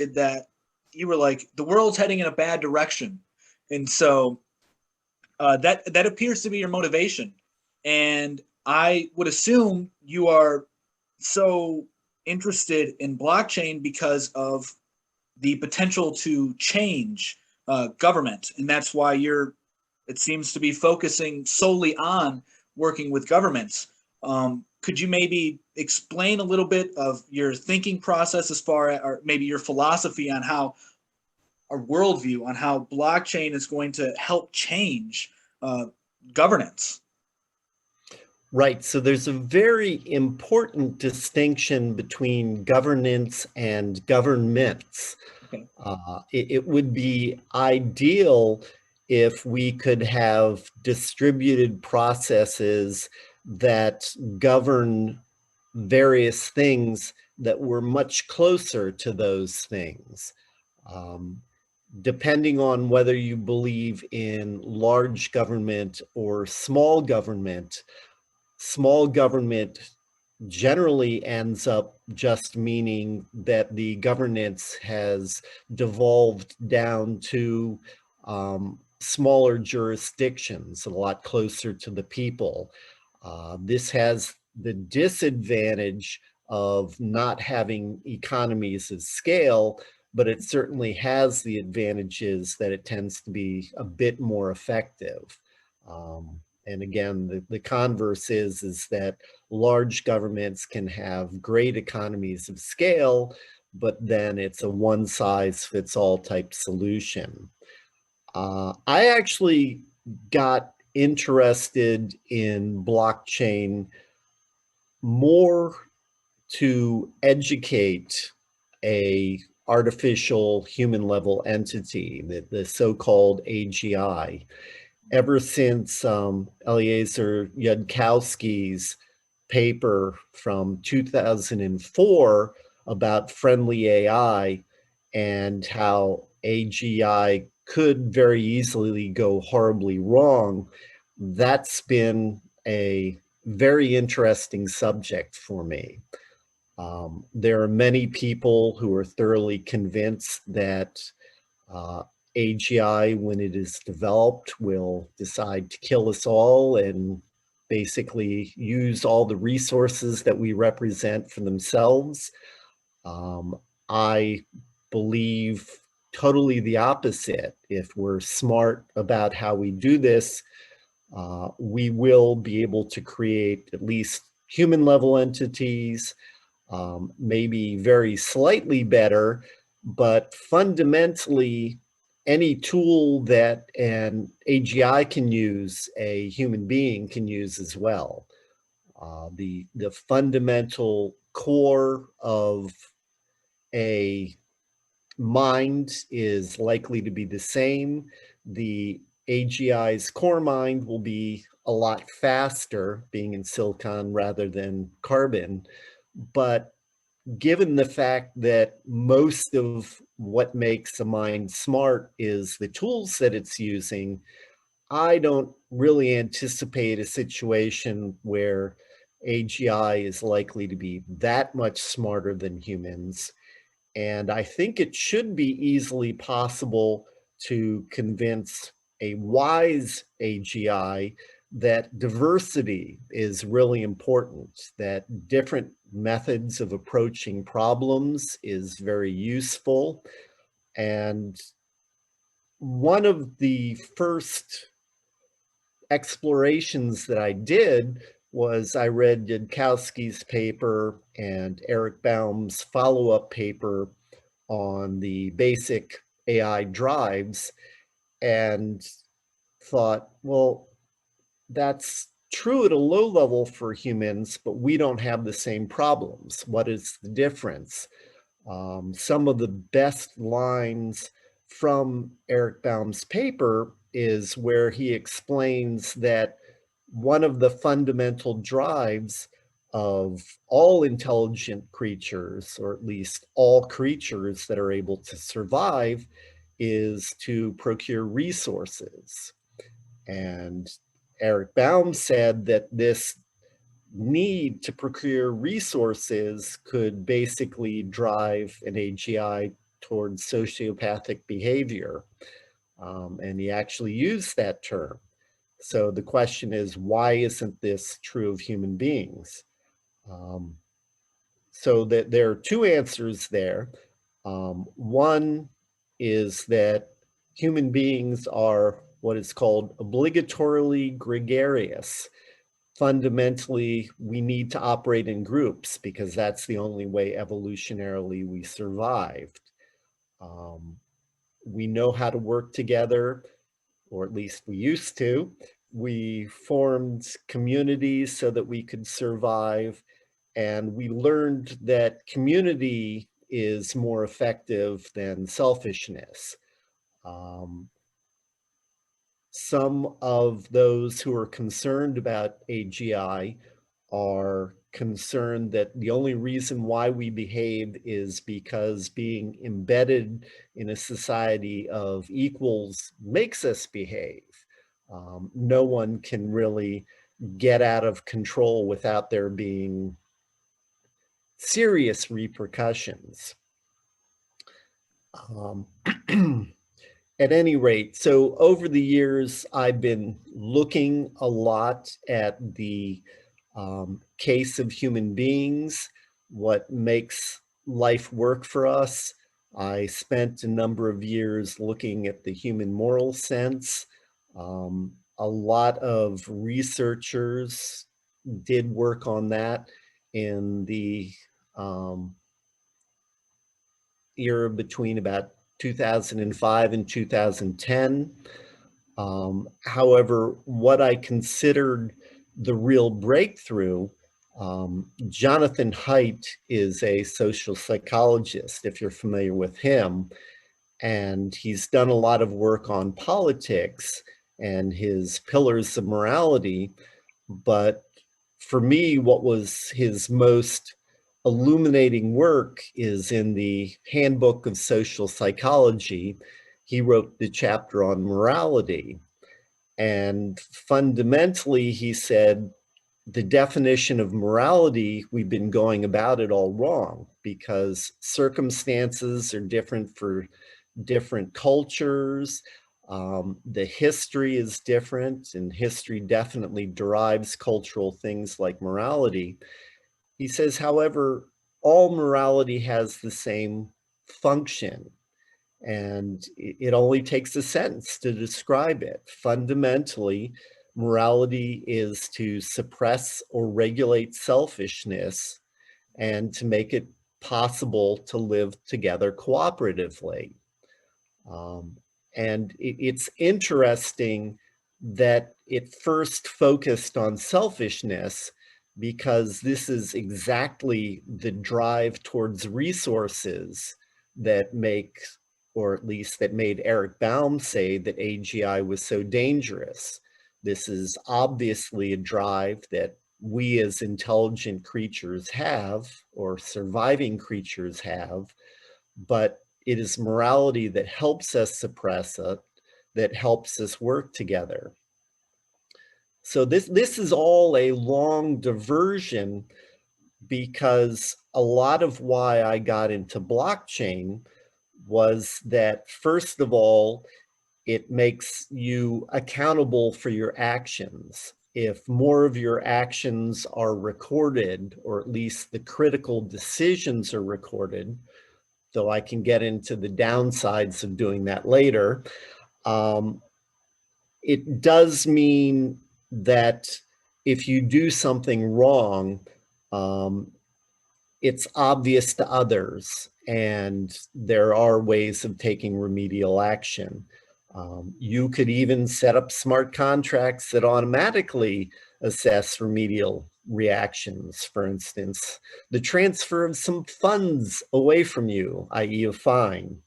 that you were like, the world's heading in a bad direction. And so that appears to be your motivation. And I would assume you are so interested in blockchain because of the potential to change government, and that's why it seems to be focusing solely on working with governments. Could you maybe explain a little bit of your thinking process as far as, or maybe your philosophy on how, or worldview on how blockchain is going to help change uh, governance? Right. So there's a very important distinction between governance and governments. Okay. It would be ideal if we could have distributed processes that govern various things that were much closer to those things. Um, Depending on whether you believe in large government or small government generally ends up just meaning that the governance has devolved down to smaller jurisdictions, a lot closer to the people. This has the disadvantage of not having economies of scale, but it certainly has the advantages that it tends to be a bit more effective. And again, the converse is that large governments can have great economies of scale, but then it's a one-size-fits-all type solution. I actually got interested in blockchain more to educate a artificial human level entity, the so-called AGI. Ever since Eliezer Yudkowsky's paper from 2004 about friendly AI and how AGI could very easily go horribly wrong, that's been a very interesting subject for me. There are many people who are thoroughly convinced that AGI, when it is developed, will decide to kill us all and basically use all the resources that we represent for themselves. I believe totally the opposite. If we're smart about how we do this, we will be able to create at least human level entities, maybe very slightly better, but fundamentally, any tool that an AGI can use, a human being can use as well. The fundamental core of a mind is likely to be the same. The AGI's core mind will be a lot faster, being in silicon rather than carbon. But given the fact that most of what makes a mind smart is the tools that it's using, I don't really anticipate a situation where AGI is likely to be that much smarter than humans. And I think it should be easily possible to convince a wise AGI that diversity is really important, that different methods of approaching problems is very useful. And one of the first explorations that I did was I read Yudkowsky's paper and Eric Baum's follow-up paper on the basic AI drives and thought, well, that's true at a low level for humans, but we don't have the same problems. What is the difference? Some of the best lines from Eric Baum's paper is where he explains that one of the fundamental drives of all intelligent creatures, or at least all creatures that are able to survive, is to procure resources. And Eric Baum said that this need to procure resources could basically drive an AGI towards sociopathic behavior. And he actually used that term. So the question is, why isn't this true of human beings? So that there are two answers there. One is that human beings are what is called obligatorily gregarious. Fundamentally, we need to operate in groups because that's the only way evolutionarily we survived. We know how to work together, or at least we used to. We formed communities so that we could survive, and we learned that community is more effective than selfishness. Some of those who are concerned about AGI are concerned that the only reason why we behave is because being embedded in a society of equals makes us behave. No one can really get out of control without there being serious repercussions. At any rate, so over the years, I've been looking a lot at the case of human beings, what makes life work for us. I spent a number of years looking at the human moral sense. A lot of researchers did work on that in the era between about 2005 and 2010. However, what I considered the real breakthrough, Jonathan Haidt is a social psychologist, if you're familiar with him, and he's done a lot of work on politics and his pillars of morality. But for me, what was his most illuminating work is in the Handbook of Social Psychology. He wrote the chapter on morality. And fundamentally, he said, the definition of morality, we've been going about it all wrong because circumstances are different for different cultures. The history is different, and history definitely derives cultural things like morality. He says, however, all morality has the same function, and it only takes a sentence to describe it. Fundamentally, morality is to suppress or regulate selfishness and to make it possible to live together cooperatively. And it's interesting that it first focused on selfishness because this is exactly the drive towards resources that make, or at least that made Eric Baum say that AGI was so dangerous. This is obviously a drive that we as intelligent creatures have, or surviving creatures have, but it is morality that helps us suppress it, that helps us work together. So this is all a long diversion because a lot of why I got into blockchain was that, first of all, it makes you accountable for your actions. If more of your actions are recorded, or at least the critical decisions are recorded, though I can get into the downsides of doing that later, it does mean that if you do something wrong, it's obvious to others, and there are ways of taking remedial action. You could even set up smart contracts that automatically assess remedial reactions. For instance, the transfer of some funds away from you, i.e. a fine.